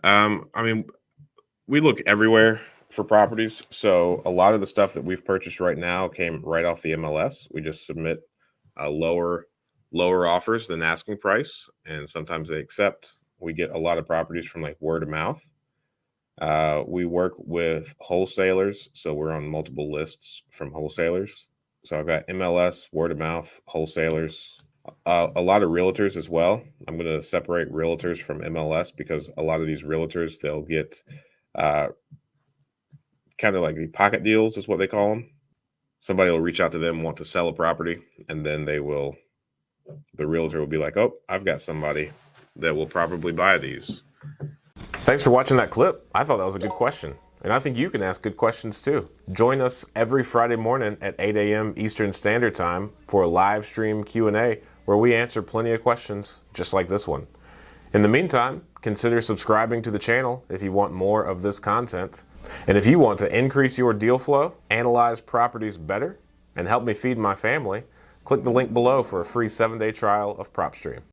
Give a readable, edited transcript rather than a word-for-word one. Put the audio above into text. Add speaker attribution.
Speaker 1: I mean, we look everywhere for properties. So a lot of the stuff that we've purchased right now came right off the MLS. We just submit lower offers than asking price, and sometimes they accept. We get a lot of properties from like word of mouth. We work with wholesalers, so we're on multiple lists from wholesalers. So I've got MLS, word of mouth, wholesalers, a lot of realtors as well. I'm going to separate realtors from MLS because a lot of these realtors, they'll get uh, kind of like the pocket deals is what they call them. Somebody will reach out to them, want to sell a property, and then the realtor will be like, oh, I've got somebody that will probably buy these. Thanks for watching that clip. I thought that was a good question. And I think you can ask good questions too. Join us every Friday morning at 8 a.m. Eastern Standard Time for a live stream Q&A where we answer plenty of questions just like this one. In the meantime, consider subscribing to the channel if you want more of this content. And if you want to increase your deal flow, analyze properties better, and help me feed my family, click the link below for a free 7-day trial of PropStream.